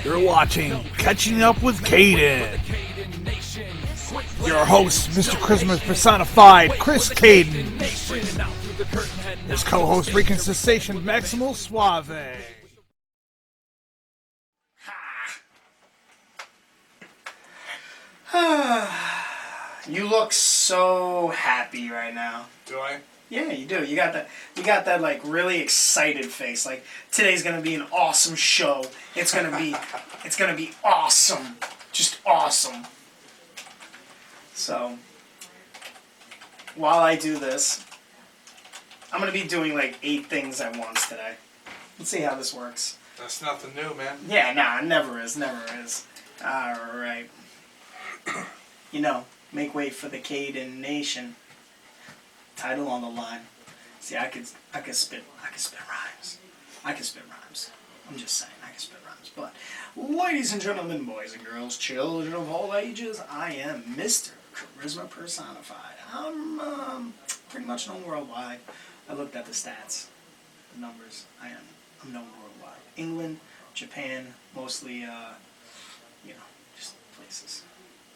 You're watching Catching Up with Cayden. Your host, Mr. Charisma personified, Chris Cayden. His co-host, Freaking Sensation, Maximal Suave. You look so happy right now. Do I? Yeah, you do. You got that like really excited face. Like today's gonna be an awesome show. It's gonna be awesome. Just awesome. So while I do this, I'm gonna be doing like 8 things at once today. Let's see how this works. That's nothing new, man. Yeah, nah, never is. Alright. You know, make way for the Cayden Nation. Title on the line. See, I could spit rhymes. I'm just saying, I can spit rhymes. But, ladies and gentlemen, boys and girls, children of all ages, I am Mr. Charisma personified. I'm pretty much known worldwide. I looked at the stats, the numbers. I'm known worldwide. England, Japan, mostly, just places.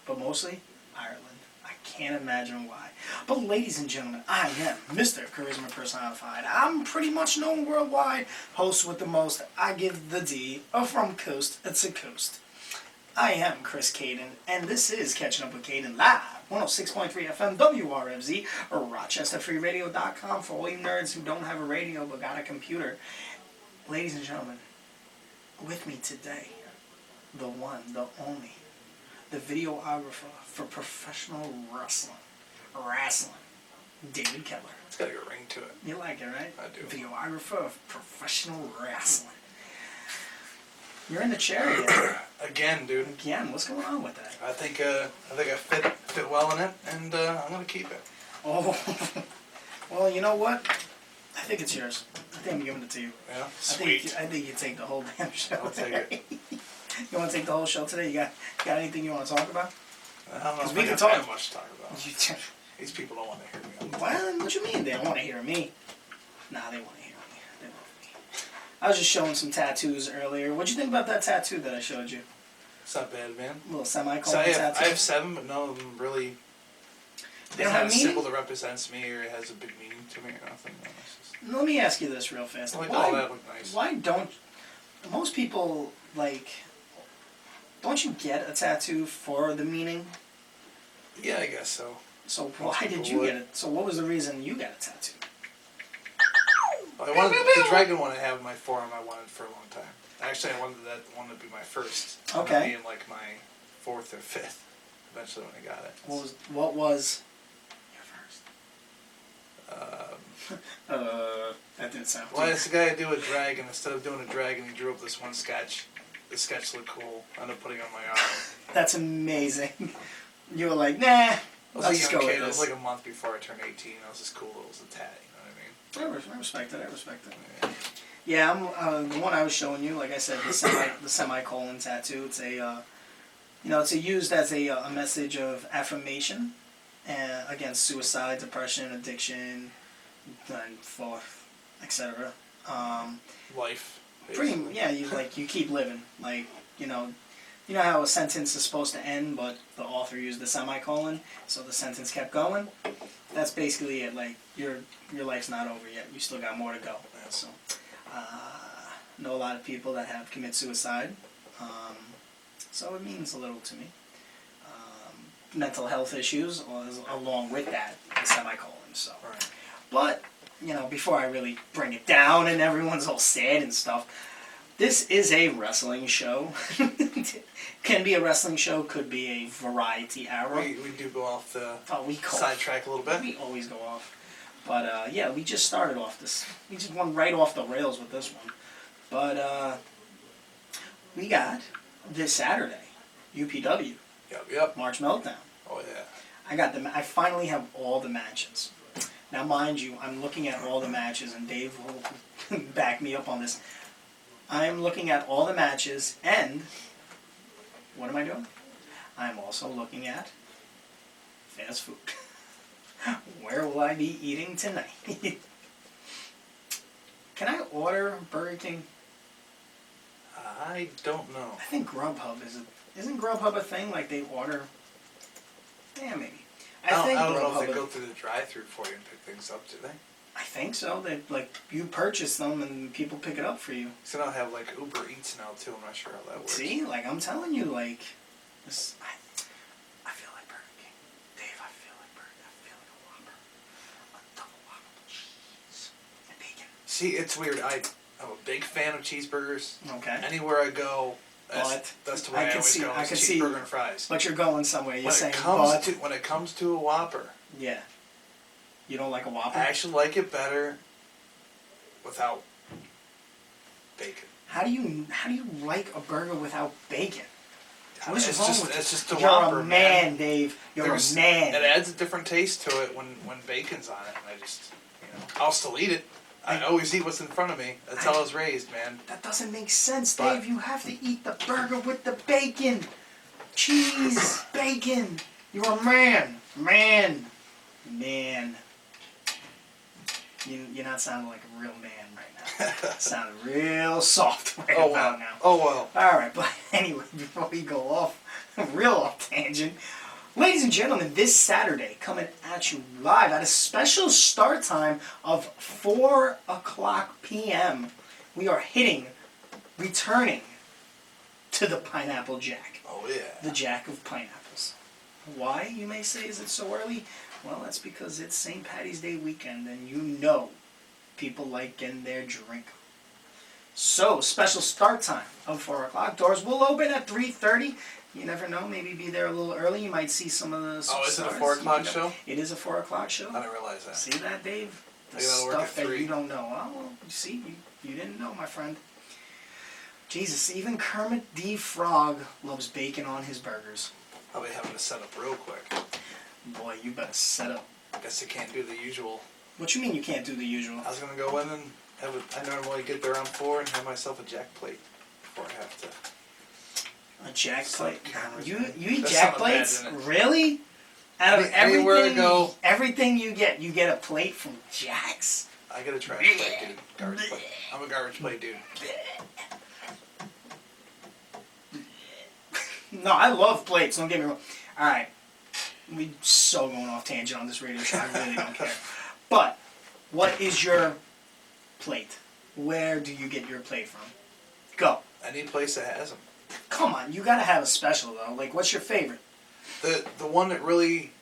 But mostly Ireland. I can't imagine why. But ladies and gentlemen, I am Mr. Charisma personified. I'm pretty much known worldwide. Host with the most. I give the D from coast to coast. I am Chris Cayden, and this is Catching Up with Cayden live. 106.3 FM WRFZ, or RochesterFreeRadio.com for all you nerds who don't have a radio but got a computer. Ladies and gentlemen, with me today, the one, the only, the videographer for professional wrestling, David Keller. It's got a good ring to it. You like it, right? I do. Videographer of professional wrestling. You're in the chair again. Again, dude. Again, what's going on with that? I think I fit well in it, and I'm gonna keep it. Oh, well, you know what? I think it's yours. I think I'm giving it to you. Yeah, sweet. I think you take the whole damn show. I'll take it. You want to take the whole show today? You got anything you want to talk about? I don't know if we I can got talk. that much to talk about. These people don't want to hear me. Well, what you mean they don't want to hear me? Nah, they want to hear me. They love me. I was just showing some tattoos earlier. What'd you think about that tattoo that I showed you? It's not bad, man. A little semicolon So I tattoo. have 7, but none of them really. They don't have a meaning? symbol that represents me, or it has a big meaning to me, or nothing. No, it's just, Let me ask you this real fast. like, oh, that looked nice. Why don't most people don't you get a tattoo for the meaning? Yeah, I guess so. So Most why did people you would. get it? So what was the reason you got a tattoo? I wanted the dragon one I have in my forearm. I wanted for a long time. Actually, I wanted that one to be my first. Okay. Being like my 4th or 5th. Eventually, when I got it. What was your first? That didn't sound. Well, it's the guy I do a dragon. Instead of doing a dragon, he drew up this one sketch. The sketch looked cool. I ended up putting it on my arm. That's amazing. You were like, nah. Let's I was just a young go with kid. It was this. like a month before I turned 18. I was just cool. It was a tat. You know what I mean? I respect it. Yeah. Yeah, I'm the one I was showing you. Like I said, the semicolon tattoo. It's it's used as a message of affirmation against suicide, depression, addiction, and forth, etc. Life. Pretty, yeah. You keep living. Like you know how a sentence is supposed to end, but the author used the semicolon, so the sentence kept going. That's basically it. Like your life's not over yet. You still got more to go. So, know a lot of people that have commit suicide. So it means a little to me. Mental health issues, along with that, the semicolon. So, Right. But before I really bring it down and everyone's all sad and stuff, this is a wrestling show. Can be a wrestling show, could be a variety hour. We do go off the we go sidetrack a little bit. We always go off. But yeah, we just started off this. We just went right off the rails with this one. But we got this Saturday, UPW. Yep. March Meltdown. Oh yeah. I finally have all the matches. Now, mind you, I'm looking at all the matches, and Dave will back me up on this. I'm looking at all the matches, and what am I doing? I'm also looking at fast food. Where will I be eating tonight? Can I order Burger King? I don't know. I think Grubhub isn't Grubhub a thing? Like they order? Yeah, maybe. I think I don't know Grubhub if they go through the drive-through for you and pick things up, do they? I think so. They like you purchase them and people pick it up for you. So they don't have like Uber Eats now too. I'm not sure how that works. See, like I'm telling you, like this, I feel like Burger King, Dave. I feel like a Whopper, a double Whopper with cheese and bacon. See, it's weird. I'm a big fan of cheeseburgers. Okay. Anywhere I go, that's the way I always go. I can is see. cheeseburger and fries. But you're going somewhere. You're saying, When it comes to a Whopper, yeah, you don't like a Whopper. I actually like it better without bacon. How do you like a burger without bacon? What's It's wrong just with it's you? just the You're Whopper, a man, Dave. You're a man. It adds a different taste to it when bacon's on it, and I just I'll still eat it. I always eat what's in front of me. That's how I was raised, man. That doesn't make sense, But- Dave. You have to eat the burger with the bacon. Cheese, bacon. You're a man. Man. You're not sounding like a real man right now. Sounding real soft right about now. Oh well. Alright, but anyway, before we go off, real off tangent, ladies and gentlemen, this Saturday, coming at you live at a special start time of 4 o'clock p.m., we are returning to the Pineapple Jack. Oh yeah. The Jack of Pineapples. Why, you may say, is it so early? Well, that's because it's St. Patty's Day weekend, and you know people like getting their drink. So, special start time of 4 o'clock. Doors will open at 3:30. You never know, maybe be there a little early. You might see some of the Oh, is it a stars. 4 o'clock show? It is a 4 o'clock show. I didn't realize that. See that, Dave? The Maybe I'll work stuff at that 3. you don't know. Oh, well, you see, you didn't know, my friend. Jesus, even Kermit the Frog loves bacon on his burgers. I'll be having to set up real quick. Boy, you better set up. Guess I can't do the usual. What you mean you can't do the usual? I was gonna go in and I normally get there on 4 and have myself a jack plate before I have to. A jack plate? Cameras, You man. eat That jack sounded bad, plates? didn't it? Really? Out of Anywhere I go, everything you get a plate from Jack's? I get a trash plate, dude. Garbage plate. I'm a garbage plate dude. No, I love plates, don't get me wrong. Alright. We so going off tangent on this radio show, I really don't care. But, what is your plate? Where do you get your plate from? Go. Any place that has them. Come on, you gotta have a special though. Like, what's your favorite? The one that really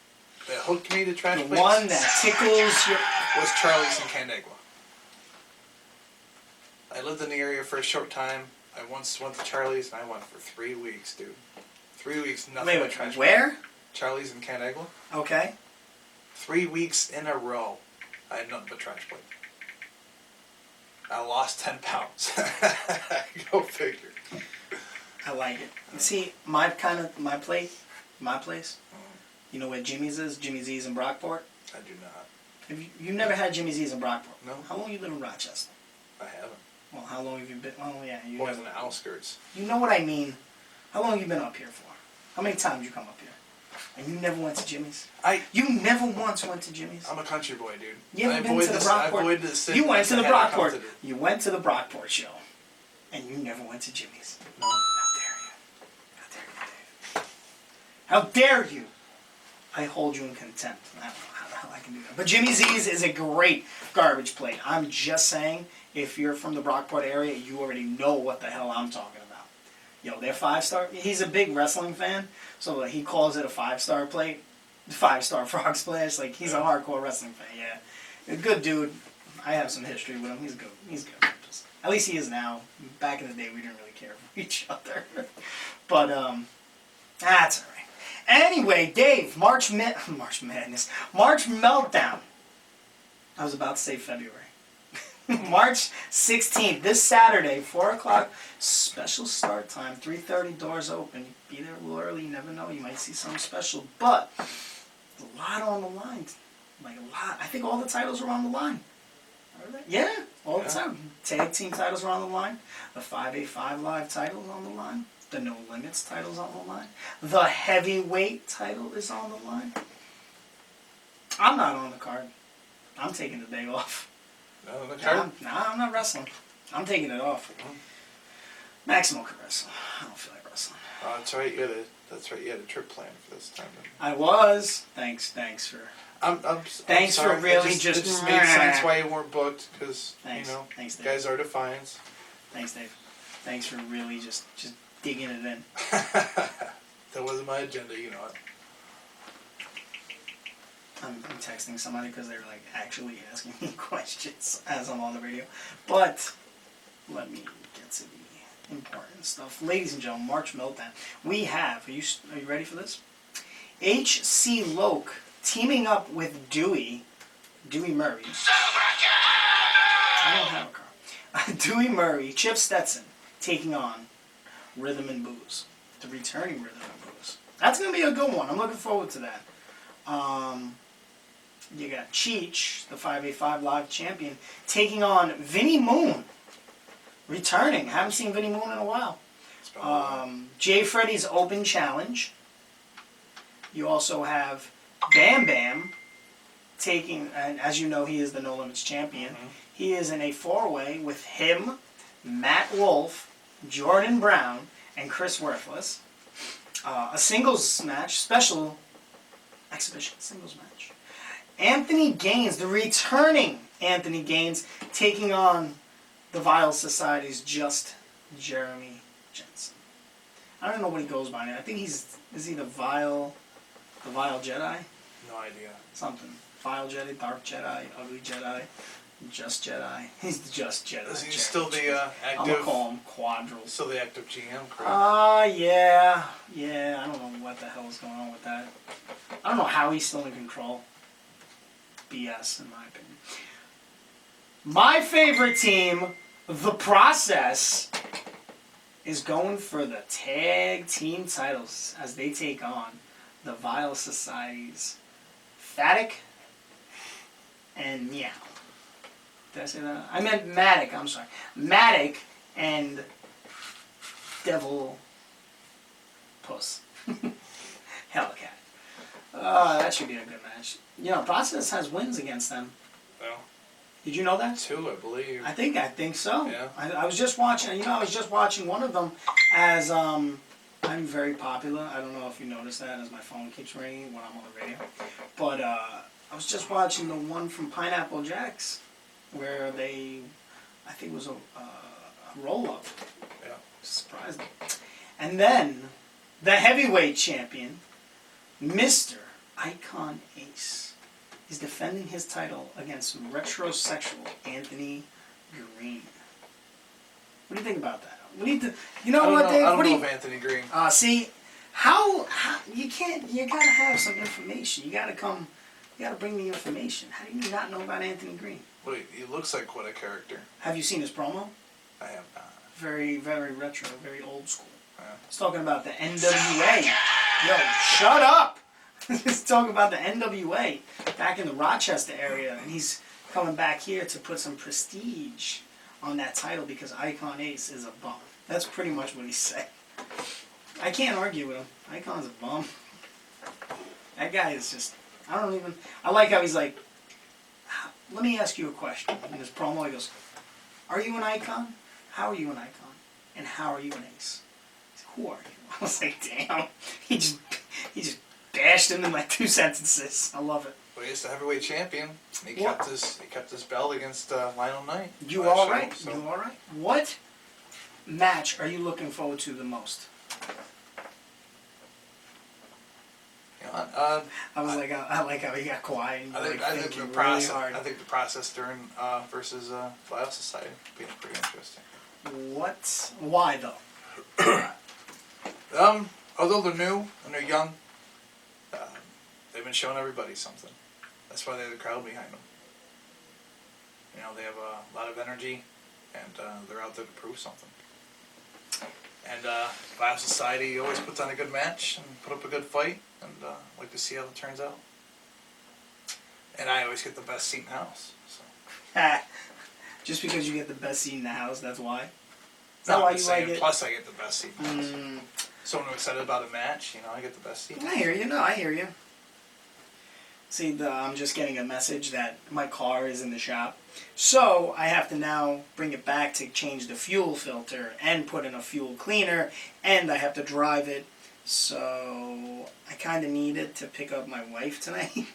hooked me to trash The plates one that tickles your... was Charlie's in Canandaigua. I lived in the area for a short time. I once went to Charlie's and I went for 3 weeks, dude. 3 weeks, nothing Wait, but trash. where? Charlie's in Canandaigua. Okay. 3 weeks in a row, I had nothing but trash plate. I lost 10 pounds. Go figure. I like it. See, my place, you know where Jimmy's is? Jimmy's E's in Brockport? I do not. Have you never had Jimmy's E's in Brockport? No. How long you live in Rochester? I haven't. Well, how long have you been? Oh, yeah. You Boys in the outskirts. You know what I mean. How long have you been up here for? How many times you come up here? And you never went to Jimmy's? You never once went to Jimmy's? I'm a country boy, dude. You ever been to the Brockport? You went to the Brockport. You went to the Brockport show. And you never went to Jimmy's. No. How dare you? I hold you in contempt. I don't know how the hell I can do that. But Jimmy's E's is a great garbage plate. I'm just saying, if you're from the Brockport area, you already know what the hell I'm talking about. Yo, they're 5-star. He's a big wrestling fan, so he calls it a 5-star plate. 5-star frog splash. Like, he's a hardcore wrestling fan, yeah. A good dude. I have some history with him. He's good. He's good. At least he is now. Back in the day, we didn't really care for each other. But, that's alright. Anyway, Dave, March Madness. March Meltdown. I was about to say February. March 16th, this Saturday, 4 o'clock, special start time, 3:30, doors open. Be there a little early, you never know, you might see something special. But, a lot on the line. Like a lot. I think all the titles are on the line. Are they? Yeah, all the time. Tag team titles are on the line. The 585 Live title is on the line. The No Limits title's on the line. The Heavyweight title is on the line. I'm not on the card. I'm taking the day off. No, the card? I'm not wrestling. I'm taking it off. Maximo could wrestle. I don't feel like wrestling. Oh, that's right. You had a trip planned for this time. I was. Thanks for. Thanks for really it just. just made sense why you weren't booked because Thanks. you know Thanks, Dave. guys are defiants. Thanks, Dave. Thanks for really just digging it in. That wasn't my agenda, you know it. I'm texting somebody because they're like actually asking me questions as I'm on the radio. But let me get to the important stuff. Ladies and gentlemen, March Meltdown. We have, are you ready for this? H.C. Loke teaming up with Dewey Murray. I don't have a car. Dewey Murray, Chip Stetson, taking on Rhythm and Booze. The returning Rhythm and Booze. That's going to be a good one. I'm looking forward to that. You got Cheech, the 585 Live champion, taking on Vinnie Moon. Returning. Haven't seen Vinnie Moon in a while. Jay Freddy's Open Challenge. You also have Bam Bam taking, and as you know, he is the No Limits champion. Mm-hmm. He is in a four-way with him, Matt Wolf, Jordan Brown, and Chris Worthless. A singles match, special exhibition singles match. Anthony Gaines, the returning Anthony Gaines, taking on the Vile Society's Just Jeremy Jensen. I don't know what he goes by now. I think is he the Vile Jedi? No idea. Something. Vile Jedi, Dark Jedi, Ugly Jedi, Just Jedi. He's the Just Jedi. Is he still the I'm active? gonna call him Quadrils. Still the active GM, correct? Yeah. I don't know what the hell is going on with that. I don't know how he's still in control. BS, in my opinion. My favorite team, The Process, is going for the tag team titles as they take on the Vile Society's Fatic and Meow. Did I say that? I meant Matic, I'm sorry. Matic and Devil Puss. Hellcat. That should be a good match. You know, Process has wins against them. Well, Did you know that? 2, I believe. I think so. Yeah. I was just watching. I was just watching one of them as I'm very popular. I don't know if you noticed that as my phone keeps ringing when I'm on the radio. But I was just watching the one from Pineapple Jacks where I think it was a roll up. Yeah. Surprised me. And then the heavyweight champion, Mr. Icon Ace, is defending his title against retrosexual Anthony Green. What do you think about that? We need to, you know what, Dave? I don't What do know you? if Anthony Green. See, how you can't? You gotta have some information. You gotta bring the information. How do you not know about Anthony Green? Well, he looks like quite a character. Have you seen his promo? I have not. Very, very retro, very old school. Yeah. He's talking about the NWA. Yo, shut up! He's talking about the NWA back in the Rochester area, and he's coming back here to put some prestige on that title because Icon Ace is a bum. That's pretty much what he said. I can't argue with him. Icon's a bum. That guy is just, I like how he's like, let me ask you a question. In his promo, he goes, are you an icon? How are you an icon? And how are you an ace? He's like, who are you? I was like, damn. He just bashed him in like 2 sentences. I love it. Well, he's the heavyweight champion. He kept his belt against Lionel Knight. You all right? So. You all right? What match are you looking forward to the most? I like how he got quiet. And I think the process. Really I think the process during versus Vile Society being pretty interesting. What? Why though? Although they're new and they're young, they've been showing everybody something. That's why they have the crowd behind them. You know, they have a lot of energy, and they're out there to prove something. And Vile Society always puts on a good match and put up a good fight, and like to see how it turns out. And I always get the best seat in the house. So. Just because you get the best seat in the house, that's why? Is No, that why I'm you saying, like it? plus I get the best seat in the house. Someone who's excited about a match, you know, I get the best seat. I hear you. No, I hear you. See, I'm just getting a message that my car is in the shop. So I have to now bring it back to change the fuel filter and put in a fuel cleaner, and I have to drive it. So I kind of needed to pick up my wife tonight.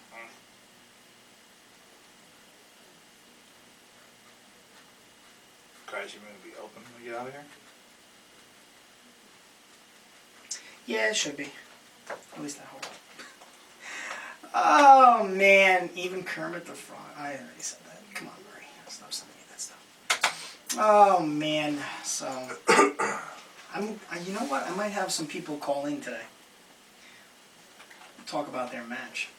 Guys, you gonna be open when we get out of here? Yeah, it should be. At least I hope. Oh man, even Kermit the Frog. I already said that. Come on, Murray. Stop sending me that stuff. Oh man. So you know what? I might have some people call in today. Talk about their match.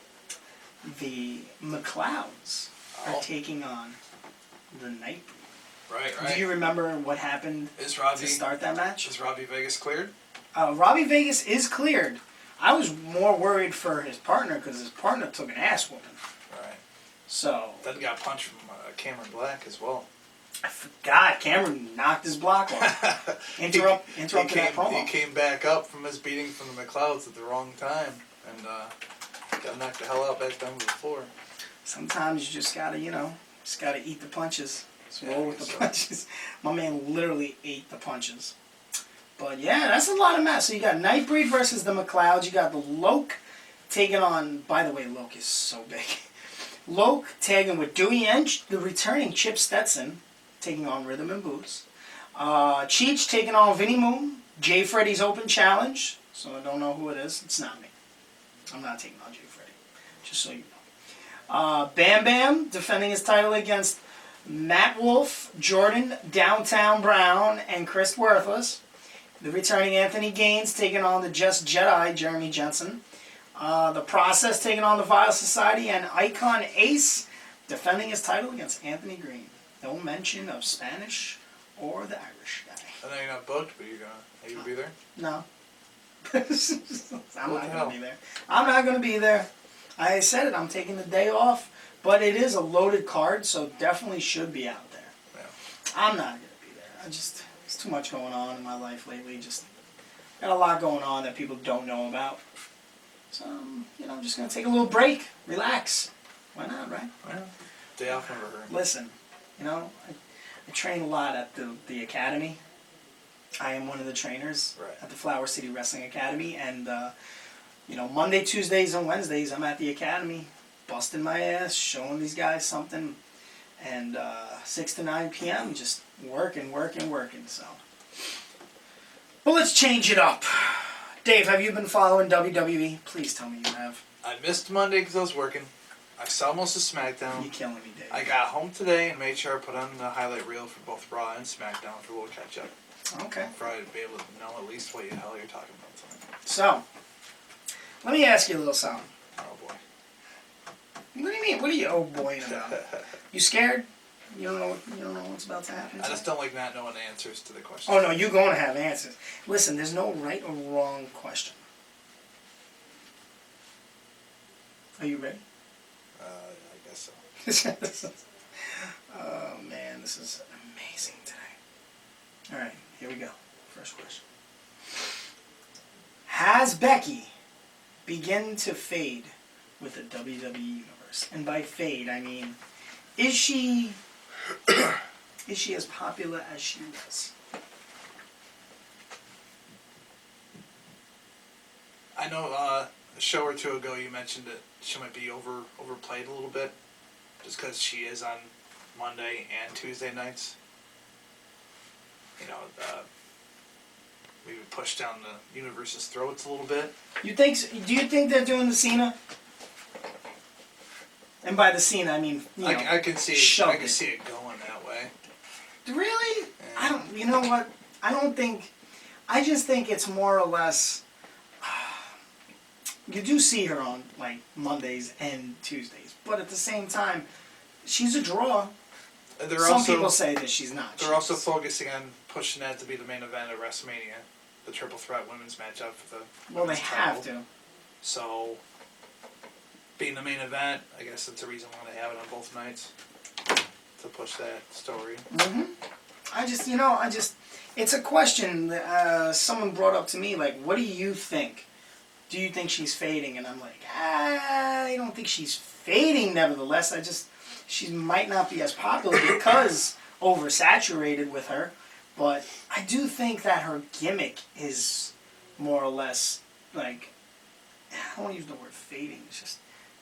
The McLeods are taking on the Nightbreed. Right. Do you remember what happened to start that match? Is Robbie Vegas cleared? Robbie Vegas is cleared. I was more worried for his partner because his partner took an ass whooping. Right. So. Then got punched from Cameron Black as well. I forgot. Cameron knocked his block off. Interrupted that promo. He came back up from his beating from the McLeods at the wrong time and got knocked the hell out back down to the floor. Sometimes you just gotta, eat the punches. Just roll with the punches. My man literally ate the punches. But yeah, that's a lot of match. So you got Nightbreed versus the McLeods. You got the Loke taking on. By the way, Loke is so big. Loke tagging with Dewey and the returning Chip Stetson taking on Rhythm and Boots. Cheech taking on Vinnie Moon. Jay Freddy's Open Challenge. So I don't know who it is. It's not me. I'm not taking on Jay Freddy. Just so you know. Bam Bam defending his title against Matt Wolf, Jordan Downtown Brown, and Chris Worthless. The returning Anthony Gaines taking on the Just Jedi, Jeremy Jensen. The Process taking on the Vile Society, and Icon Ace defending his title against Anthony Green. No mention of Spanish or the Irish guy. I know you're not booked, but are you gonna be there? No. I'm not going to be there. I'm not going to be there. I said it, I'm taking the day off, but it is a loaded card, so definitely should be out there. Yeah. I'm not going to be there. There's too much going on in my life lately. Just got a lot going on that people don't know about. So, I'm just going to take a little break, relax. Why not, right? Well, day off never hurt. Listen, I train a lot at the academy. I am one of the trainers at the Flower City Wrestling Academy, and Monday, Tuesdays, and Wednesdays I'm at the academy, busting my ass, showing these guys something, and 6 to 9 p.m. just working. So, but let's change it up. Dave, have you been following WWE? Please tell me you have. I missed Monday because I was working. I saw most of SmackDown. You're killing me, Dave. I got home today and made sure I put on the highlight reel for both Raw and SmackDown for a little catch up. Okay. For I to be able to know at least what the hell you're talking about tonight. So, let me ask you a little something. Oh boy. What do you mean? What are you oh boy about? You scared? You don't know what's about to happen? I just don't like not knowing the answers to the questions. Oh no, you're going to have answers. Listen, there's no right or wrong question. Are you ready? I guess so. Oh man, this is amazing today. All right, here we go. First question. Has Becky begun to fade with the WWE Universe? And by fade, I mean, is she as popular as she was? I know a show or two ago you mentioned that she might be overplayed a little bit, just because she is on Monday and Tuesday nights. Maybe push down the universe's throats a little bit. Do you think they're doing the Cena? And by the Cena, I mean I can see it going that way. Really? Yeah. I don't. You know what? I just think it's more or less. You do see her on like Mondays and Tuesdays, but at the same time, she's a draw. Some people say that she's not. They're also focusing on pushing that to be the main event of WrestleMania, the Triple Threat Women's matchup for the. Well, they have to. So, being the main event, I guess that's the reason why they have it on both nights to push that story. Mm-hmm. It's a question that someone brought up to me. Like, what do you think do you think she's fading? And I'm like, I don't think she's fading. Nevertheless, she might not be as popular because oversaturated with her. But I do think that her gimmick is more or less like, I don't want to use the word fading. It's just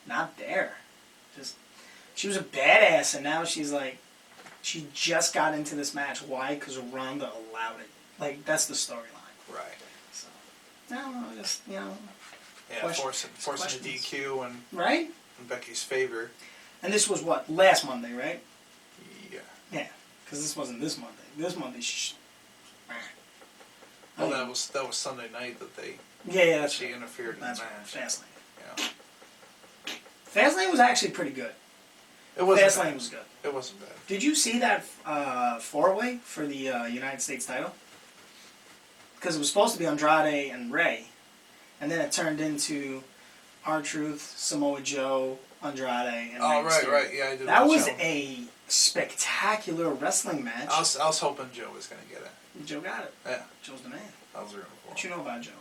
not there. Just she was a badass, and now she's like, she just got into this match. Why? Because Ronda allowed it. Like, that's the storyline. Right. So, I don't know, just, Yeah, forcing the DQ right? in Becky's favor. And this was what? Last Monday, right? Yeah. Yeah. Because this wasn't this Monday. This Monday, Well, that was Sunday night that they that's she right. interfered in the That's match. right. Fastlane. Yeah. Fastlane was actually pretty good. It wasn't Fastlane bad. was good. It wasn't bad. Did you see that four-way for the United States title? Because it was supposed to be Andrade and Rey, and then it turned into R-Truth, Samoa Joe, Andrade, and Rey Mysterio. Right. Yeah, I did. That was show. a spectacular wrestling match. I was hoping Joe was going to get it. Joe got it. Yeah. Joe's the man. I was rooting for him. What you know about Joe?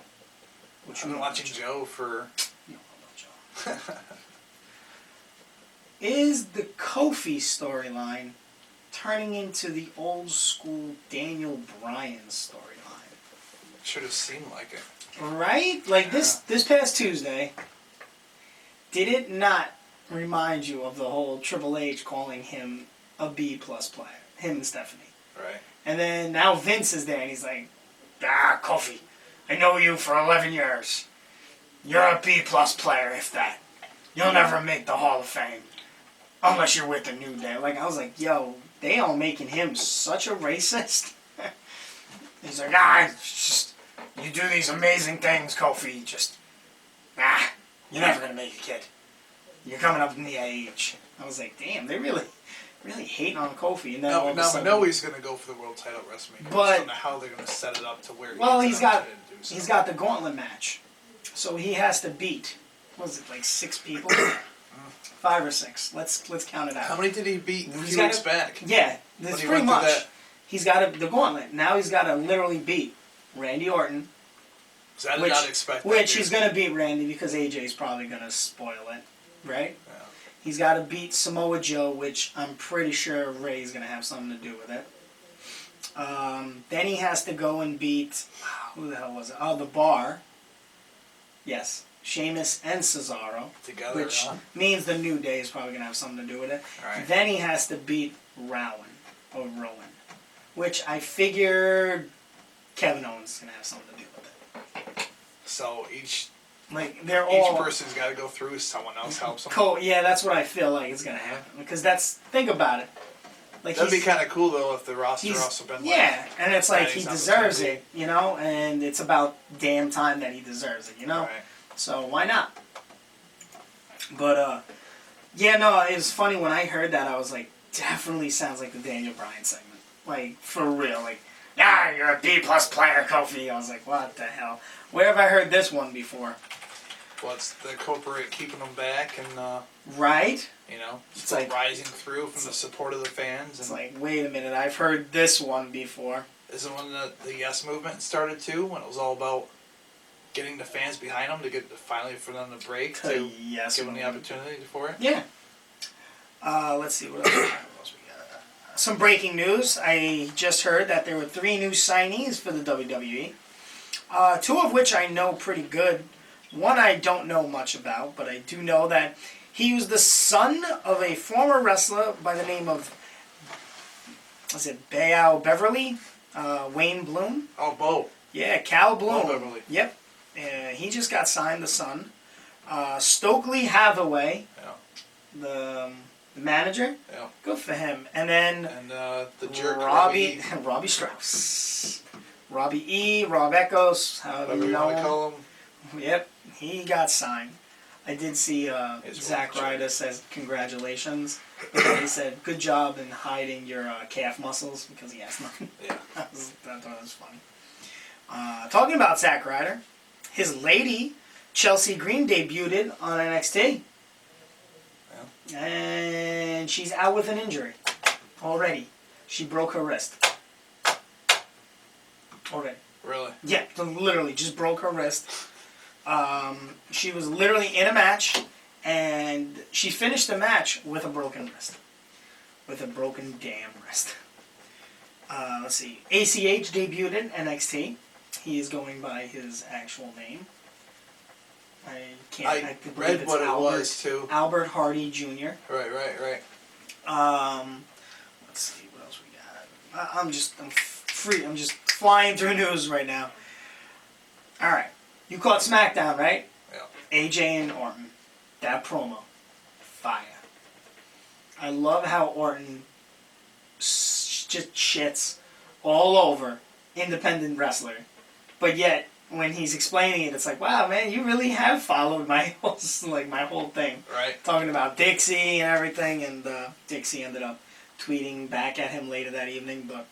I've been watching Joe for... You don't know about Joe. Is the Kofi storyline turning into the old school Daniel Bryan storyline? Should have seemed like it. Right? Like this past Tuesday, did it not remind you of the whole Triple H calling him a B-plus player? Him and Stephanie. Right. And then now Vince is there and he's like, Kofi, I know you for 11 years. You're a B-plus player, if that. You'll never make the Hall of Fame. Unless you're with the New Day. Like, I was like, yo, they all making him such a racist. He's like, just, you do these amazing things, Kofi. Just, you're never going to make it, kid. You're coming up in the age. I was like, damn, they really hating on Kofi. And then all of a sudden, I know he's going to go for the world title at WrestleMania. But I don't know how they're going to set it up to where he's got the gauntlet match. So he has to beat, what was it, like 6 people? 5 or 6. Let's count it out. How many did he beat a few weeks back? Yeah, that's pretty much. He's got the gauntlet. Now he's got to literally beat Randy Orton. So I did not expect that. Which he's going to beat Randy because AJ's probably going to spoil it, right? Yeah. He's got to beat Samoa Joe, which I'm pretty sure Ray's going to have something to do with it. Then he has to go and beat, who the hell was it? Oh, The Bar. Yes. Sheamus and Cesaro. Together, which means the New Day is probably going to have something to do with it. Right. Then he has to beat Rowan, which I figured Kevin Owens is going to have something to do with it. So each person's got to go through, someone else helps them. Yeah, that's what I feel like is going to happen. Because think about it. Like that'd be kind of cool, though, if the roster also been and it's like he deserves it, and it's about damn time that he deserves it, Right. So why not? But, it was funny when I heard that. I was like, definitely sounds like the Daniel Bryan segment. Like, for real. Like, you're a B-plus player, Kofi. I was like, what the hell? Where have I heard this one before? Well, it's the corporate keeping them back and... right? It's like rising through from the support of the fans. It's like, wait a minute, I've heard this one before. Isn't one that the Yes Movement started too, when it was all about getting the fans behind them to get finally for them to break, to give them the opportunity for it? Yeah. Let's see, what else we got? Some breaking news. I just heard that there were 3 new signees for the WWE. 2 of which I know pretty good. One I don't know much about, but I do know that he was the son of a former wrestler by the name of, Beverly? Wayne Bloom? Oh, Bo. Yeah, Cal Bloom. Bo Beverly. Yep. He just got signed, the son. Stokely Hathaway, the manager. Yeah. Good for him. And then the jerk Robbie Strauss. Robbie E, Rob Echoes, however you know him. Call him. Yep, he got signed. I did see Zack Ryder says congratulations. He said good job in hiding your calf muscles because he has none. Yeah. I thought that was funny. Talking about Zack Ryder, his lady Chelsea Green debuted on NXT. Yeah. And she's out with an injury already. She broke her wrist. Already. Really? Yeah, literally just broke her wrist. She was literally in a match, and she finished the match with a broken wrist. With a broken damn wrist. Let's see. ACH debuted in NXT. He is going by his actual name. I believe read it's what Albert, it was too. Albert Hardy Jr. Right. Let's see what else we got. I'm free. I'm just flying through news right now. All right, you caught SmackDown, right? Yeah. AJ and Orton. That promo, fire. I love how Orton just shits all over independent wrestler, but yet when he's explaining it, it's like, wow, man, you really have followed my whole thing. Right. Talking about Dixie and everything, and Dixie ended up tweeting back at him later that evening, but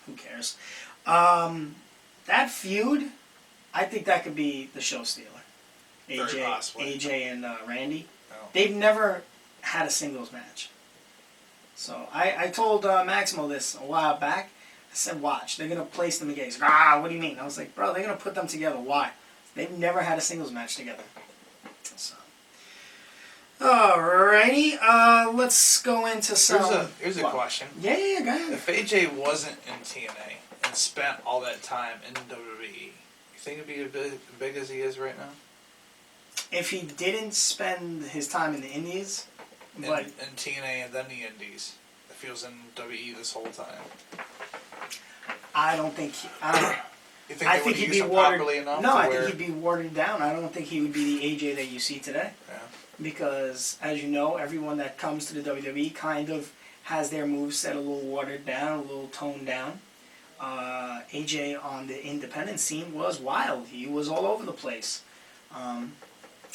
who cares? That feud, I think that could be the show stealer. Very possibly. AJ and Randy. No. They've never had a singles match. So I told Maximo this a while back. I said, watch, they're going to place them together. He's like, what do you mean? I was like, bro, they're going to put them together. Why? They've never had a singles match together. So, alrighty, let's go into some... Here's a question. Yeah, go ahead. If AJ wasn't in TNA and spent all that time in WWE, you think it'd be as big as he is right now? If he didn't spend his time in the Indies... In TNA and then the Indies, if he was in WWE this whole time. I don't think... You think I they think would he'd use be him watered. properly enough? No, to I where, think he'd be watered down. I don't think he would be the AJ that you see today. Yeah. Because, as you know, everyone that comes to the WWE kind of has their moveset a little watered down, a little toned down. AJ on the independent scene was wild. He was all over the place.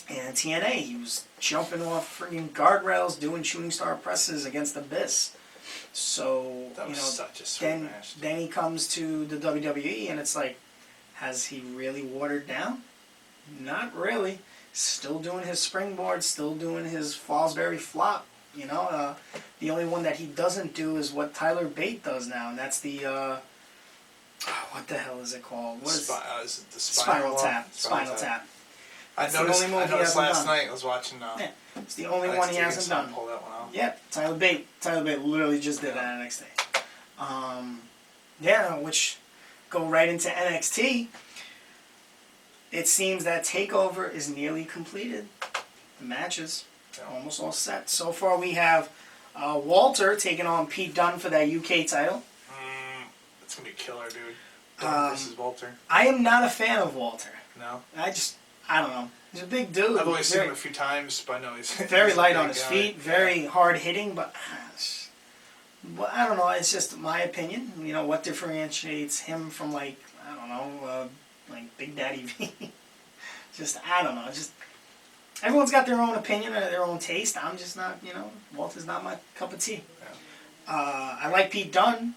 And TNA, he was jumping off freaking guardrails, doing shooting star presses against Abyss. So, that was such a sweet match. Then he comes to the WWE, and it's like, has he really watered down? Not really. Still doing his springboard, still doing his Fosbury flop. You know, the only one that he doesn't do is what Tyler Bate does now, and that's the what the hell is it called? What is it the Spiral Tap? Spinal Tap. I noticed last night. I was watching. Yeah, it's the only one he hasn't done. Pull that one out. Yeah, Tyler Bate. Tyler Bate literally just did that NXT. Yeah, which go right into NXT. It seems that TakeOver is nearly completed. The matches are almost all set. So far, we have Walter taking on Pete Dunne for that UK title. It's gonna be a killer, dude. Dunne versus Walter. I am not a fan of Walter. No. I don't know. He's a big dude. I've only seen him a few times, but I know he's very he's light a on big his guy. feet, very hard hitting, but well, I don't know. It's just my opinion. You know what differentiates him from like Big Daddy V. I don't know. Everyone's got their own opinion or their own taste. I'm just not. Walter's not my cup of tea. Yeah. I like Pete Dunne,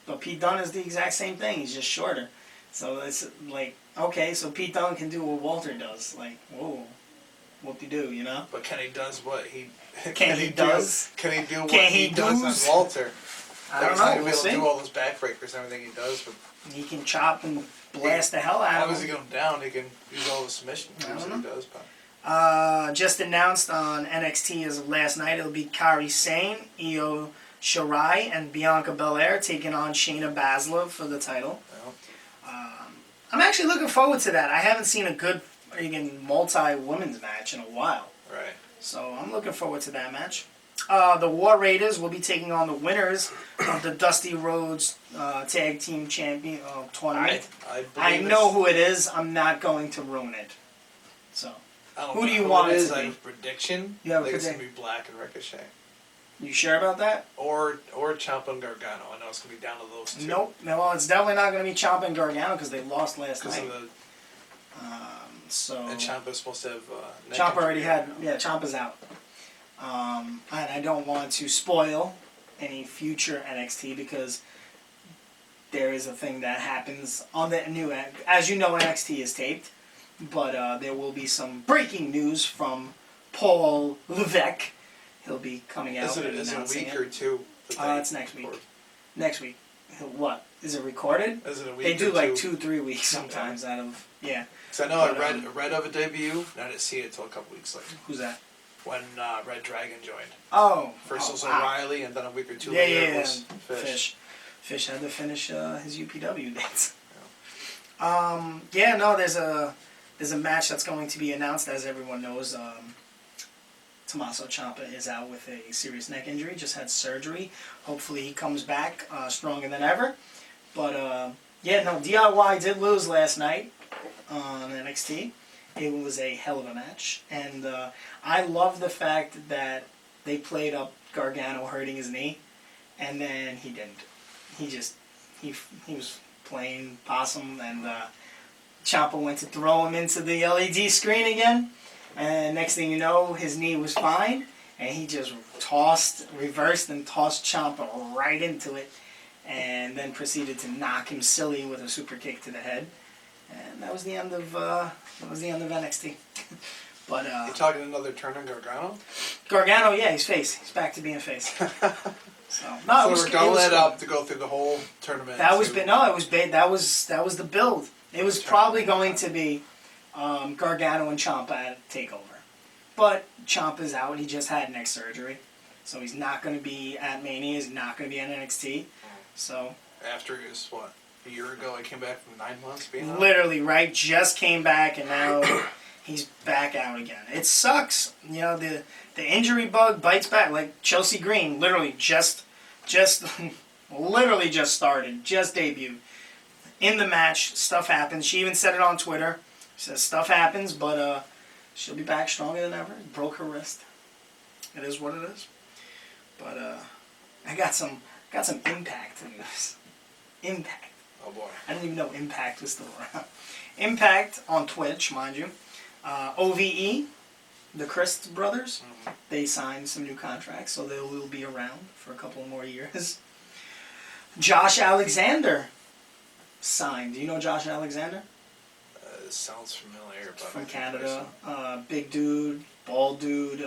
but Pete Dunne is the exact same thing. He's just shorter. So it's like, okay, so Pete Dunne can do what Walter does. Like, whoa, whoop-de-doo, you know? But can he does what he... Can he do what he does on Walter? I don't He's know, not going we'll to be able see. to do all those backbreakers and everything he does. But He can chop and blast the hell as out long of as he him. goes down, he can use all the submission moves that he does. But Just announced on NXT as of last night, it'll be Kairi Sane, Io Shirai, and Bianca Belair taking on Shayna Baszler for the title. I'm actually looking forward to that. I haven't seen a good multi-women's match in a while. right. So I'm looking forward to that match. The War Raiders will be taking on the winners of the Dusty Rhodes Tag Team Champion tournament. I know who it is. I'm not going to ruin it. So, who do you want it to I be? have a prediction. You have a I think it's prediction? going to be Black and Ricochet. You sure about that? Or Ciampa and Gargano. I know it's going to be down to those two. Nope. No, well, it's definitely not going to be Ciampa and Gargano because they lost last Because night. of So and Ciampa's supposed to have... neck Ciampa already injury. had... Yeah, Ciampa's out. And I don't want to spoil any future NXT because there is a thing that happens on the new... As you know, NXT is taped, but there will be some breaking news from Paul Levesque. He'll be coming out and Is it a announcing week or two? It's next week. Next week. What? Is it recorded? Is it a week? They do or like two? 2-3 weeks sometimes out of yeah. Because I know But, I read of a debut, and I didn't see it until a couple weeks later Who's that? when Red Dragon joined. Oh. First it was wow. O'Reilly, and then a week or two Yeah, later yeah, it yeah. was Fish. Fish had to finish his UPW dates. Yeah, no, there's a match that's going to be announced, as everyone knows. Tommaso Ciampa is out with a serious neck injury, just had surgery. Hopefully he comes back stronger than ever. But, yeah, no, DIY did lose last night on NXT. It was a hell of a match. And I love the fact that they played up Gargano hurting his knee, and then he didn't. He was playing possum, and Ciampa went to throw him into the LED screen again. And next thing you know, his knee was fine, and he just reversed and tossed Ciampa right into it, and then proceeded to knock him silly with a super kick to the head. And that was the end of NXT. But You talking another turn on Gargano? Gargano, yeah, he's face. He's back to being face. So no, So we're going that up to go through the whole tournament. That was that was the build. It was probably going to be Gargano and Ciampa at TakeOver, but Ciampa's out. He just had neck surgery, so he's not going to be at Mania. He's not going to be at NXT. So after his a year ago, I came back from 9 months being out. literally, right, just came back, and now he's back out again. It sucks. You know, the injury bug bites back. Like Chelsea Green, literally just literally just started, just debuted. In the match, stuff happens. She even said it on Twitter. She says stuff happens, but she'll be back stronger than ever. Broke her wrist. It is what it is. But I got some Impact news. Impact. Oh boy. I didn't even know Impact was still around. Impact on Twitch, mind you. OVE, the Christ brothers, they signed some new contracts, so they will be around for a couple more years. Josh Alexander signed. Do you know Josh Alexander? Sounds familiar. But From Canada. Big dude, bald dude.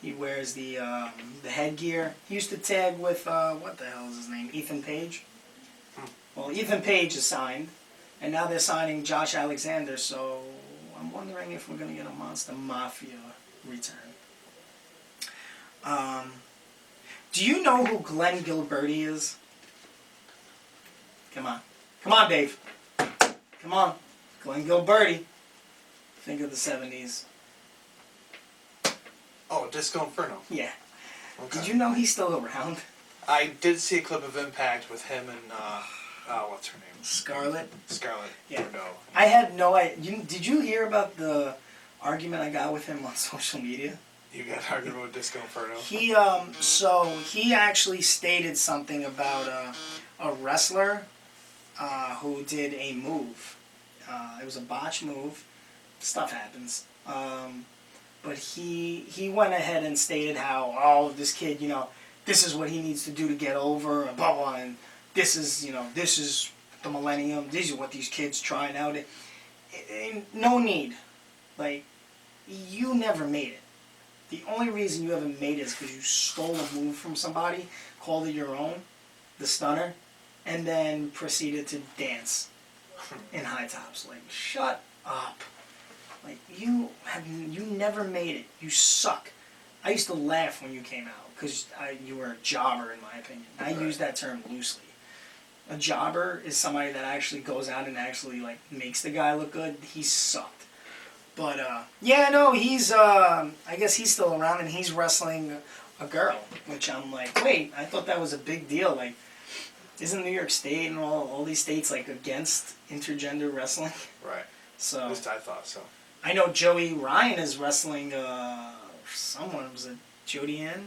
He wears the headgear. He used to tag with, what the hell is his name? Ethan Page? Well, Ethan Page is signed, and now they're signing Josh Alexander, so I'm wondering if we're going to get a Monster Mafia return. Do you know who Glenn Gilberti is? Come on. Come on, Dave. Come on. Glenn Gilberti. Think of the 70s. Oh, Disco Inferno. Yeah. Okay. Did you know he's still around? I did see a clip of Impact with him and what's her name? Scarlett. Scarlett. Yeah. No. I had no idea. Did you hear about the argument I got with him on social media? You got arguing with Disco Inferno. He actually stated something about a wrestler who did a move. It was a botch move. Stuff happens. But he went ahead and stated how, oh, this kid, you know, this is what he needs to do to get over, and blah, blah, and this is, you know, this is the millennium. These are what these kids try now. No need. Like, you never made it. The only reason you haven't made it is because you stole a move from somebody, called it your own, the stunner, and then proceeded to dance in high tops. Like, shut up. Like, you never made it. You suck. I used to laugh when you came out because you were a jobber, in my opinion. I use that term loosely. A jobber is somebody that actually goes out and actually like makes the guy look good. He sucked. But yeah, no, he's I guess he's still around and he's wrestling a girl, which I'm like, wait, I thought that was a big deal. Like, isn't New York State and all these states like against intergender wrestling? Right. So At least I thought so. I know Joey Ryan is wrestling someone. Was it Jodie Ann?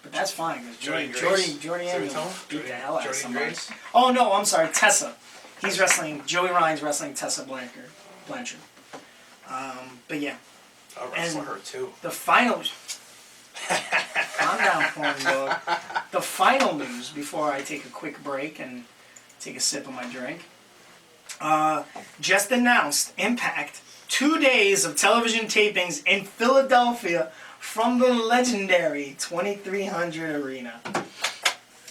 But that's fine because Jodie Ann will beat the hell out of somebody. Grace? Oh no, I'm sorry, Tessa. He's wrestling. Joey Ryan's wrestling Tessa Blanchard. But yeah. I'll wrestle her too. The final. Calm down, corn dog. The final news before I take a quick break and take a sip of my drink. Just announced Impact 2 days of television tapings in Philadelphia from the legendary 2300 Arena.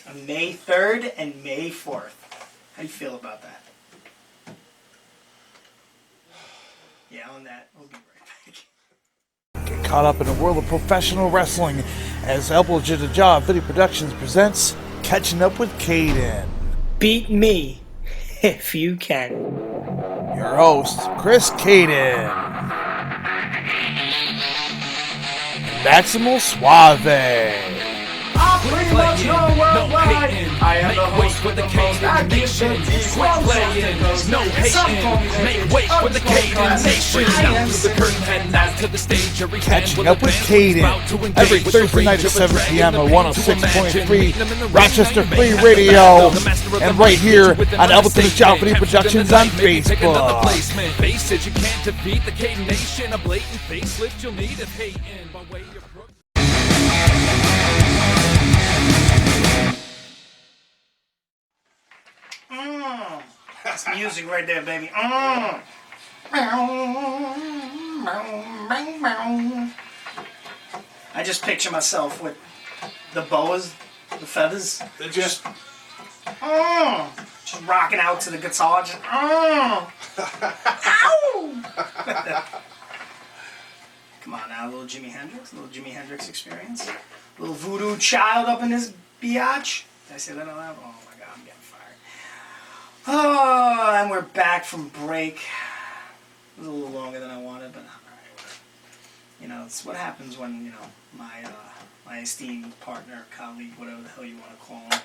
on May 3rd and May 4th. How do you feel about that? Yeah, on that, we'll be right back. Get caught up in the world of professional wrestling as Elbow to the Job Video Productions presents Catching Up with Cayden. Beat me, if you can. Your host, Chris Cayden. Maximal Suave. I'm pretty much known worldwide. I am the host with the most. I give the D No hating, make way for the Cayden Nation. Down through the curtain, heading out to the stage. Every Catching Up with Cayden every Thursday night at 7 p.m. at 106.3 Rochester Free Radio, and right here on Elbow to the Job Video Productions on Facebook. Face it, you can't defeat the Cayden Nation. A blatant facelift you'll need if hating by way of Brooklyn. That's music right there, baby. I just picture myself with the boas, the feathers, They just just rocking out to the guitar. Just, ow! Come on now, a little Jimi Hendrix experience. A little voodoo child up in this biatch. Did I say that out loud? Oh my God, I'm getting fired. Oh, and we're back from break. It was a little longer than I wanted, but alright. You know, it's what happens when, you know, my esteemed partner, colleague, whatever the hell you want to call him,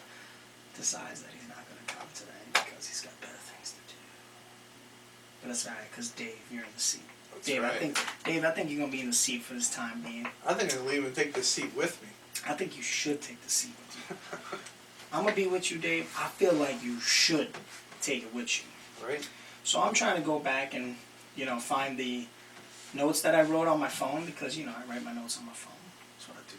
decides that he's not going to come today because he's got better things to do. But that's alright, because Dave, you're in the seat. That's Dave, right. I think you're going to be in the seat for this time being. I think I'll leave and take this seat with me. I think you should take the seat with you. I'm going to be with you, Dave. I feel like you should take it with you. Right? So I'm trying to go back and, you know, find the notes that I wrote on my phone because, you know, I write my notes on my phone. That's what I do.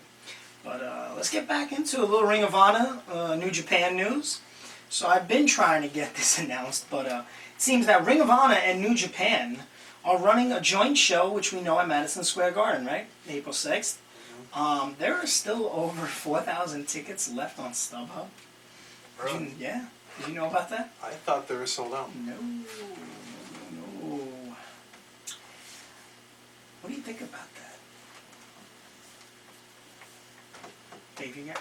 But let's get back into a little Ring of Honor, New Japan news. So I've been trying to get this announced, but it seems that Ring of Honor and New Japan are running a joint show, which we know at Madison Square Garden, right? April 6th. There are still over 4,000 tickets left on StubHub. Really? Yeah. Did you know about that? I thought they were sold out. No. What do you think about that? Dave, you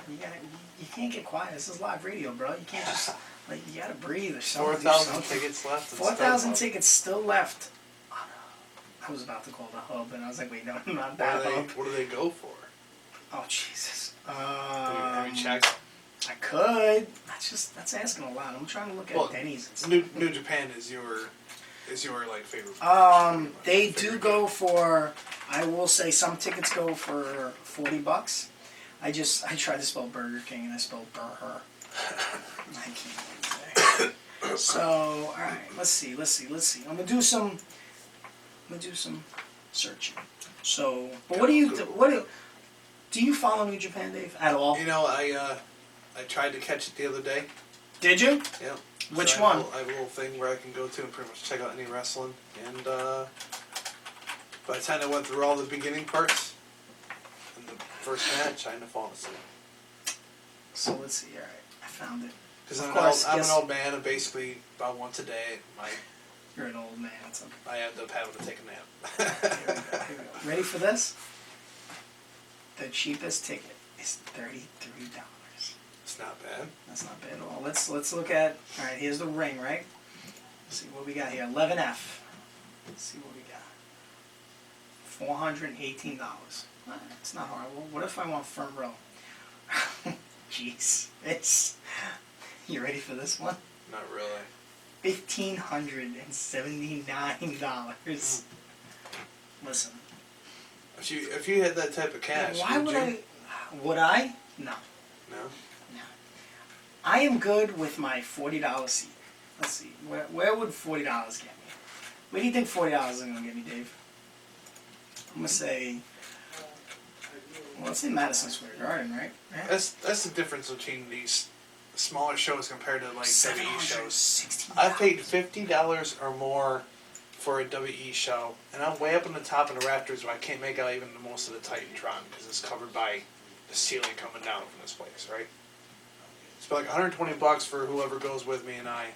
can't get quiet. This is live radio, bro. You can't just, like, you gotta breathe or something. 4,000 tickets left. 4,000 tickets still left. I was about to call the hub, and I was like, wait, no, not that hub. What do they go for? Oh, Jesus. Have you checked? I could. That's asking a lot. I'm trying to look at Denny's and stuff. New Japan is your like favorite. They do go for. I will say some tickets go for $40. I tried to spell Burger King and I spelled Burr. I can't. So all right, let's see. I'm gonna do some searching. So, but what do you follow New Japan, Dave, at all? You know, I tried to catch it the other day. Did you? Yeah. Which So one? I have a little thing where I can go to and pretty much check out any wrestling. And by the time I went through all the beginning parts in the first match, I ended up falling asleep. So let's see. All right, I found it. Because Of I'm course, an yes. old man, and basically about once a day, You're an old man. It's okay. I end up having to take a nap. Here we go. Ready for this? The cheapest ticket is $33. It's not bad. That's not bad at all. Let's look at. All right, here's the ring, right? Let's see what we got here. 11F. Let's see what we got. $418. It's not horrible. What if I want front row? Jeez, you ready for this one? Not really. $1,579. Listen. If you had that type of cash, Why would I? Would I? No. No. I am good with my $40 seat. Let's see. Where would $40 get me? Where do you think $40 is going to get me, Dave? I'm going to say. Well, let's say Madison Square Garden, right? Yeah. That's the difference between these smaller shows compared to like WE shows. $716. I paid $50 or more for a WE show, and I'm way up on the top of the rafters where I can't make out even the most of the Titantron because it's covered by the ceiling coming down from this place, right? It's like $120 for whoever goes with me, and I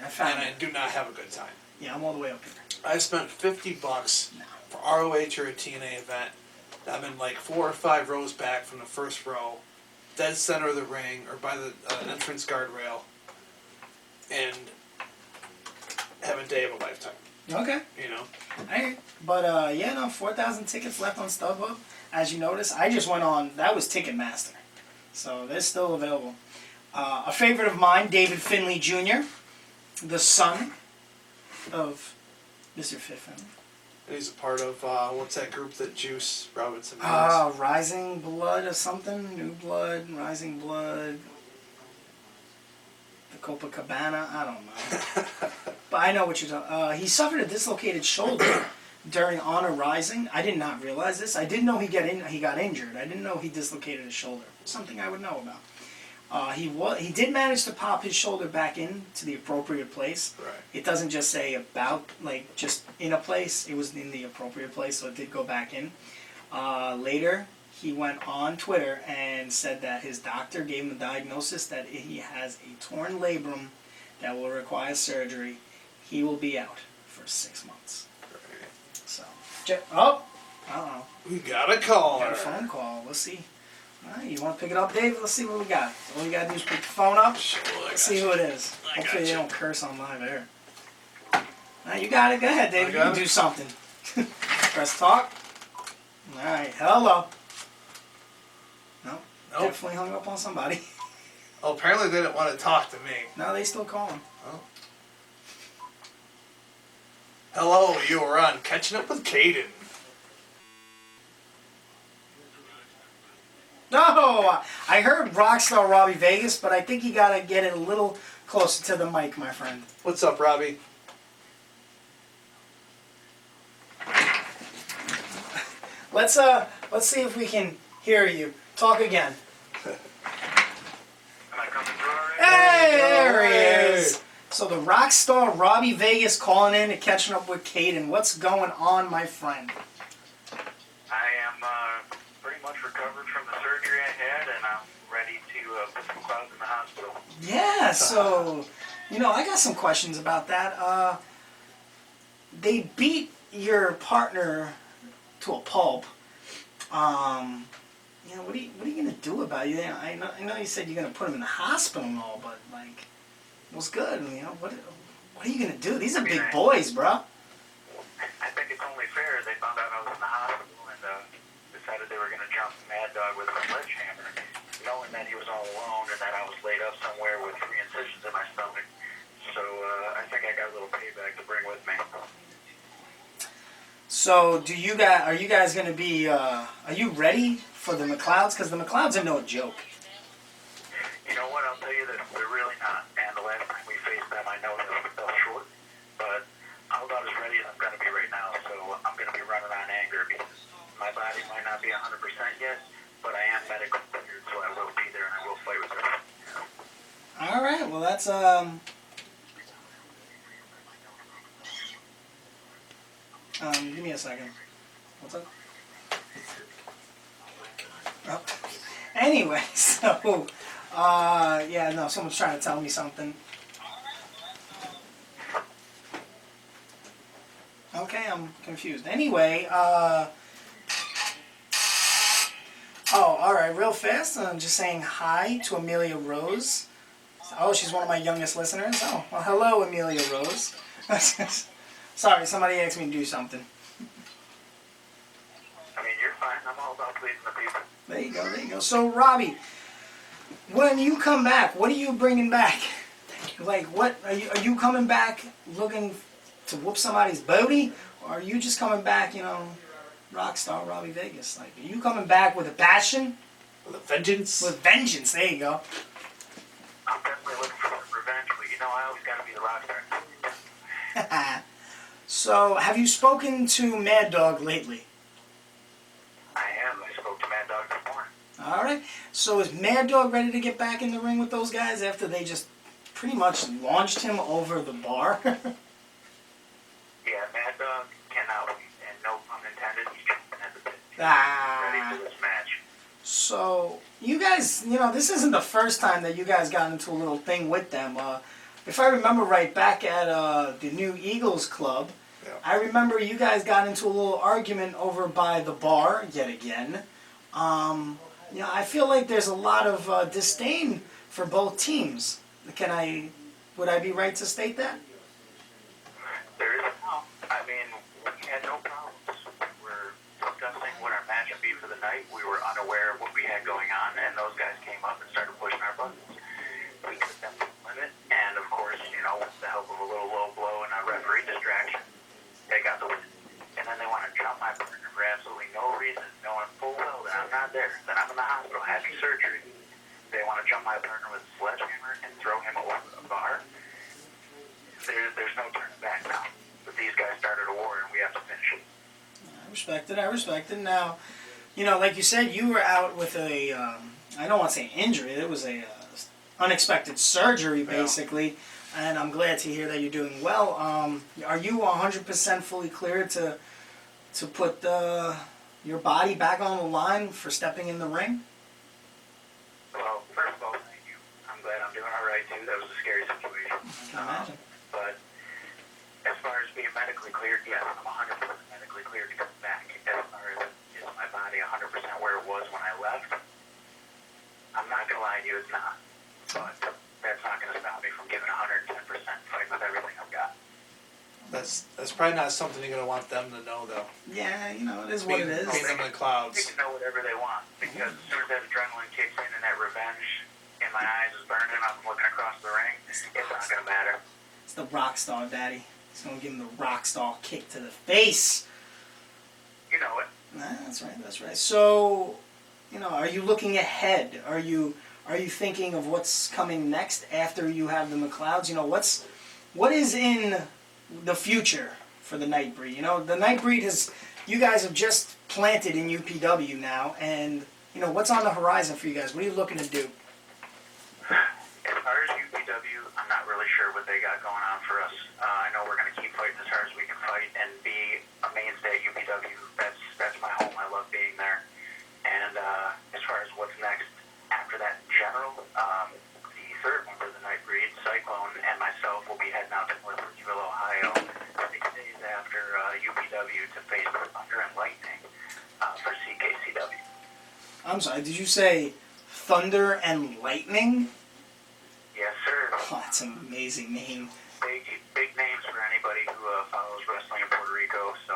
found I it. do not have a good time. Yeah, I'm all the way up here. I spent $50 for ROH or a TNA event. I'm in like 4 or 5 rows back from the first row, dead center of the ring, or by the entrance guardrail, and have a day of a lifetime. Okay. You know? But, yeah, no, 4,000 tickets left on StubHub. As you notice, I just went on, that was Ticketmaster. So they're still available. A favorite of mine, David Finley Jr., the son of Mr. Finley. He's a part of, what's that group that Juice Robinson has? Rising Blood or something? New Blood, Rising Blood, the Copacabana, I don't know. But I know what you're talking. He suffered a dislocated shoulder during Honor Rising. I did not realize this. I didn't know he got injured. I didn't know he dislocated his shoulder. Something I would know about. He did manage to pop his shoulder back into the appropriate place. Right. It doesn't just say about, like, just in a place. It was in the appropriate place, so it did go back in. Later, he went on Twitter and said that his doctor gave him a diagnosis that he has a torn labrum that will require surgery. He will be out for 6 months. Right. So, uh-oh. We got a caller. Got a phone call. Let's see. All right, you want to pick it up, Dave? Let's see what we got. All you got to do is pick the phone up. Sure, Let's see who it is. I Hopefully they gotcha. don't curse on live air. All right, you got it. Go ahead, Dave. I You got can it. do something. Press talk. All right, hello. No, Nope. definitely hung up on somebody. Oh, apparently they didn't want to talk to me. No, they still calling. Oh. Hello, you are on Catching Up with Cayden. No, I heard Rockstar Robbie Vegas, but I think you got to get it a little closer to the mic, my friend. What's up, Robbie? Let's see if we can hear you. Talk again. Am I coming through already? Hey, there he Hey. is. So the rock star Robbie Vegas calling in and catching up with Cayden. What's going on, my friend? I am pretty much recovered from the surgery I had, and I'm ready to put some clouds in the hospital. Yeah, so, I got some questions about that. They beat your partner to a pulp. What are you gonna do about it? I know you said you're gonna put him in the hospital and all, but like, what's good? What are you gonna do? These are big boys, bro. I think it's only fair they found out I was in the hospital and decided they were going to jump Mad Dog with a sledgehammer, knowing that he was all alone and that I was laid up somewhere with 3 incisions in my stomach. So I think I got a little payback to bring with me. So, are you guys gonna be? Are you ready for the McLeods? Because the McLeods are no joke. You know what? I'll tell you that we're really not. And the last time we faced them, I know that we fell short. But I'm about as ready as I'm going to be right now. So I'm going to be running on anger because my body might not be 100% yet, but I am medically cleared, so I will be there and I will fight with them. All right. Well, that's give me a second. What's up? Oh. Anyway, so someone's trying to tell me something. Okay, I'm confused. Anyway, all right, real fast. I'm just saying hi to Amelia Rose. Oh, she's one of my youngest listeners. Oh, well, hello, Amelia Rose. Sorry, somebody asked me to do something. I mean, you're fine. I'm all about pleasing the people. There you go. So, Robbie, when you come back, what are you bringing back? Like, what are you coming back looking to whoop somebody's booty, or are you just coming back, rock star Robbie Vegas? Like, are you coming back with a passion, With a vengeance? with vengeance? There you go. I'm definitely looking for some revenge, but I always got to be the rock star. So, have you spoken to Mad Dog lately? I am. I spoke to Mad Dog this morning. All right. So, is Mad Dog ready to get back in the ring with those guys after they just pretty much launched him over the bar? Yeah, Mad Dog cannot wait, and no pun intended, he's jumping at the bit. Ready for this match. So, you guys guys, this isn't the first time that you guys got into a little thing with them. If I remember right, back at the new Eagles Club, Yeah. I remember you guys got into a little argument over by the bar yet again. I feel like there's a lot of disdain for both teams. Would I be right to state that? There is no. I mean, we had no problems. We were discussing what our match would be for the night. We were unaware of what we had going on, and those guys came up and started pushing our buttons. We took them to the limit, and of course, with the help of a little low blow and a referee distraction, they got the win. And then they want to jump my partner for absolutely no reason, knowing full well that I'm not there, that I'm in the hospital having surgery. They want to jump my partner with a sledgehammer and throw him over the bar. There's no turning back now. But these guys started a war, and we have to finish it. I respect it. Now, like you said, you were out with I don't want to say injury, it was a unexpected surgery, basically, and I'm glad to hear that you're doing well. Are you 100% fully cleared to put your body back on the line for stepping in the ring? Well, first of all, thank you. I'm glad I'm doing all right, too. That was a scary situation. I can imagine. But as far as being medically cleared, yes, I'm 100% medically cleared to come back. As far as is my body 100% where it was when I left, I'm not going to lie to you, it's not. But that's not going to stop me from giving 110% fight with everything I've got. That's probably not something you're gonna want them to know, though. Yeah, it is what it is. Being them in the They clouds. can know whatever they want, because as soon as that adrenaline kicks in and that revenge in my eyes is burning, I'm looking across the ring, it's not going to matter. It's the rock star, Daddy. He's going to give him the rock star kick to the face. You know it. That's right. So, are you looking ahead? Are you thinking of what's coming next after you have the McLeods? What is in the future for the Nightbreed? The Nightbreed you guys have just planted in UPW now, and what's on the horizon for you guys? What are you looking to do? As far as UPW, I'm not really sure what they got going on for us. I know we're going to keep fighting as hard as we can fight and be a mainstay at UPW. That's my home. I love being there. And as far as what's next after that in general, the third member of the Nightbreed, Cyclone, and myself will be heading out to North Ridgeville, Ohio, 6 days after UPW to face the Thunder and Lightning for CKCW. I'm sorry, did you say Thunder and Lightning? Yes, sir. Oh, that's an amazing name. Big names for anybody who follows wrestling in Puerto Rico, so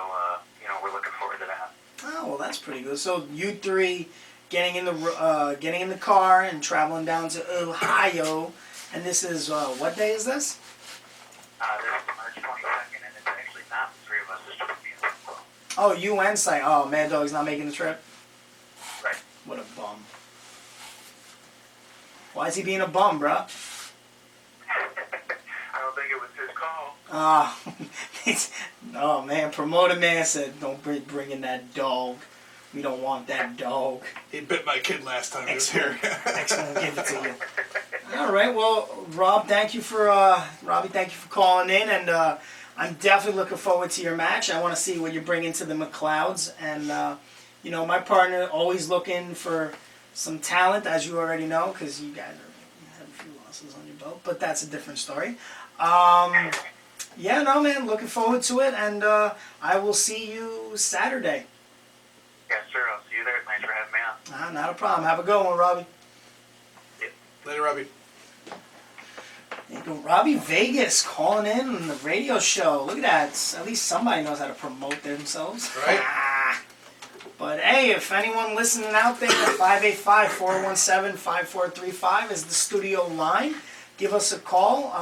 we're looking forward to that. Oh, well, that's pretty good. So you three getting in the car and traveling down to Ohio, and this is what day is this? This is March 22nd, and it's actually not the three of us. It's just me and Cyclone. Oh, you and Cy. Oh, Mad Dog's not making the trip. Right. What a bum. Why is he being a bum, bruh? I don't think it was his call. Oh man, promoter man said, don't bring in that dog. We don't want that dog. He bit my kid last time he was here. X won't give it to you. All right, well, Robbie, thank you for calling in, and I'm definitely looking forward to your match. I want to see what you bring into the McLeods, and my partner always looking for some talent, as you already know, because you guys have a few losses on your belt, but that's a different story. Man, looking forward to it, and I will see you Saturday. Yes, sir. I'll see you there. Thanks for having me on. Not a problem. Have a good one, Robbie. Later, Robbie. There you go. Robbie Vegas calling in on the radio show. Look at that. At least somebody knows how to promote themselves. Right. But hey, if anyone listening out there, 585-417-5435 is the studio line. Give us a call.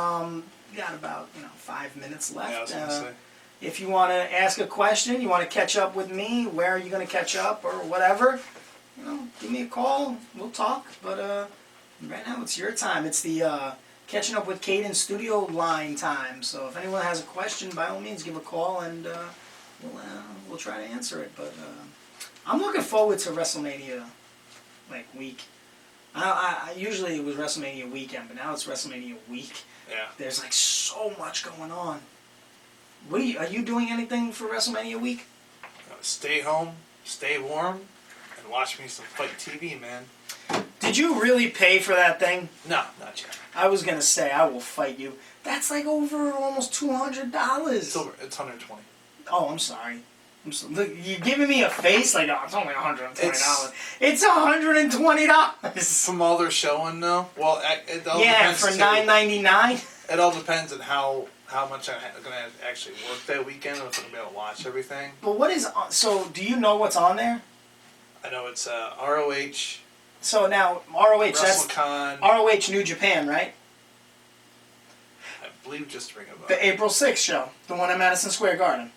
We got about 5 minutes left. Yeah, I was gonna say. If you want to ask a question, you want to catch up with me, where are you going to catch up or whatever, give me a call. We'll talk. But right now it's your time. It's the catching up with Cayden studio line time. So if anyone has a question, by all means, give a call and we'll try to answer it. But I'm looking forward to WrestleMania week. I usually it was WrestleMania weekend, but now it's WrestleMania week. Yeah. There's so much going on. Are you doing anything for WrestleMania week? Stay home, stay warm, and watch me some fight TV, man. Did you really pay for that thing? No, not yet. I was gonna say I will fight you. That's like over almost $200. It's 120. Oh, I'm sorry. Look, you're giving me a face like, oh, it's only $120. It's $120. From all they're showing, though. Well, it all Yeah, depends for too. $9.99. It all depends on how much I'm going to actually work that weekend, if I'm going to be able to watch everything. But what is so? Do you know what's on there? I know it's ROH. So now ROH, that's WrestleCon. ROH New Japan, right? I believe just to ring a bell. The April 6th show, the one at Madison Square Garden.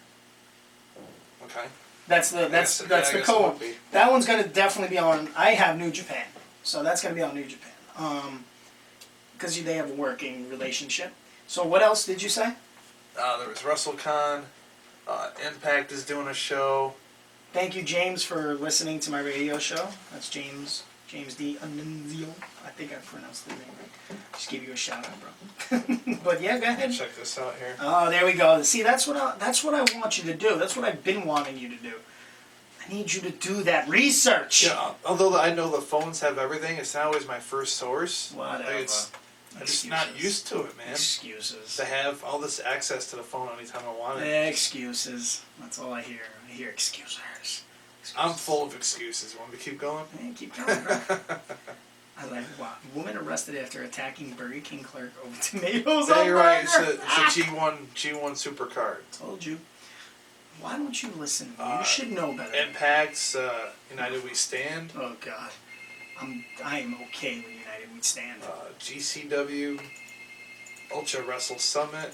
Okay. That's the guess the it code. would be. That one's gonna definitely be on. I have New Japan, so that's gonna be on New Japan. Because they have a working relationship. So what else did you say? There was WrestleCon. Impact is doing a show. Thank you, James, for listening to my radio show. That's James D. Annunzio. I think I pronounced the name right. Just give you a shout out, bro. But yeah, go ahead. Check this out here. Oh, there we go. See, that's what I want you to do. That's what I've been wanting you to do. I need you to do that research. Yeah, although I know the phones have everything, it's not always my first source. Whatever. I'm just not used to it, man. Excuses. To have all this access to the phone anytime I want it. Excuses. That's all I hear. I hear excuses. I'm full of excuses. Want me to keep going? Hey, keep going, bro. I was like, wow. Woman arrested after attacking Burger King clerk over tomatoes Yeah, on you're right. burger. It's a G1 super card. Told you. Why don't you listen? You should know better. Impact's United We Stand. Oh God, I am okay with United We Stand. GCW Ultra Wrestle Summit.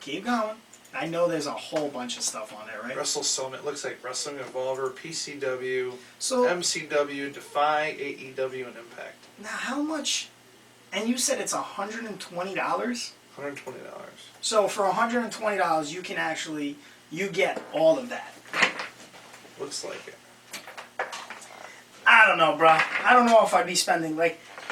Keep going. I know there's a whole bunch of stuff on there, right? Wrestle Summit looks like Wrestling Evolver, PCW, So MCW, Defy, AEW, and Impact. now, how much? And you said it's $120. $120. So for $120, you get all of that. Looks like it. I don't know, bro. I don't know if I'd be spending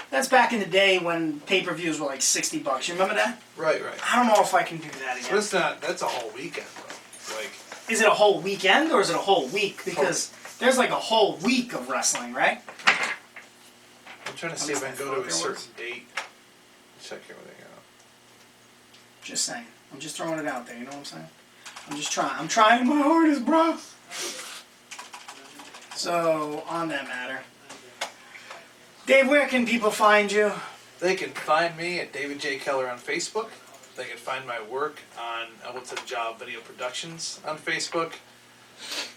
that's back in the day when pay-per-views were like $60. You remember that? Right. I don't know if I can do that But again. it's not. That's a whole weekend, bro. Like, Is it a whole weekend or is it a whole week? Because there's like a whole week of wrestling, right? I'm trying to see if I can go to a certain date. Check everything out. Just saying. I'm just throwing it out there. You know what I'm saying? I'm just trying. I'm trying my hardest, bro. So on that matter, Dave, where can people find you? They can find me at David J. Keller on Facebook. They can find my work on What's a Job Video Productions on Facebook.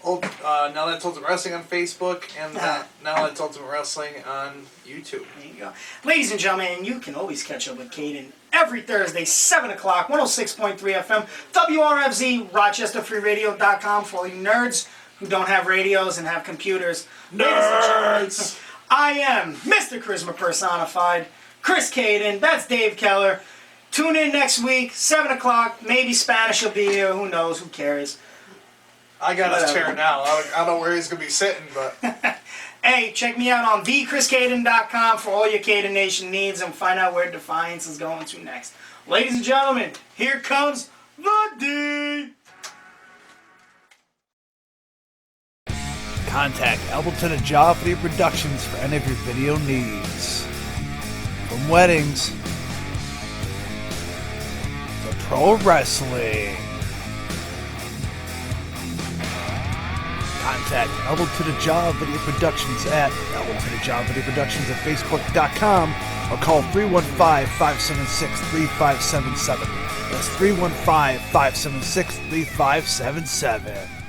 Now That's Ultimate Wrestling on Facebook, and Now That's Ultimate Wrestling on YouTube. There you go. Ladies and gentlemen, you can always catch up with Cayden every Thursday, 7 o'clock, 106.3 FM, WRFZ, RochesterFreeRadio.com for all you nerds who don't have radios and have computers. Nerds! I am Mr. Charisma Personified, Chris Cayden, that's Dave Keller. Tune in next week, 7 o'clock, maybe Spanish will be here, who knows, who cares. I got his Whatever. chair now. I don't know where he's going to be sitting, but... Hey, check me out on thechriscayden.com for all your Cayden Nation needs and find out where Defiance is going to next. Ladies and gentlemen, here comes the D! Contact Elbleton and Job Video Productions for any of your video needs. From weddings to pro wrestling. Contact Elbleton and Job Video Productions at Elbleton and Job Video Productions at Facebook.com or call 315-576-3577. That's 315-576-3577.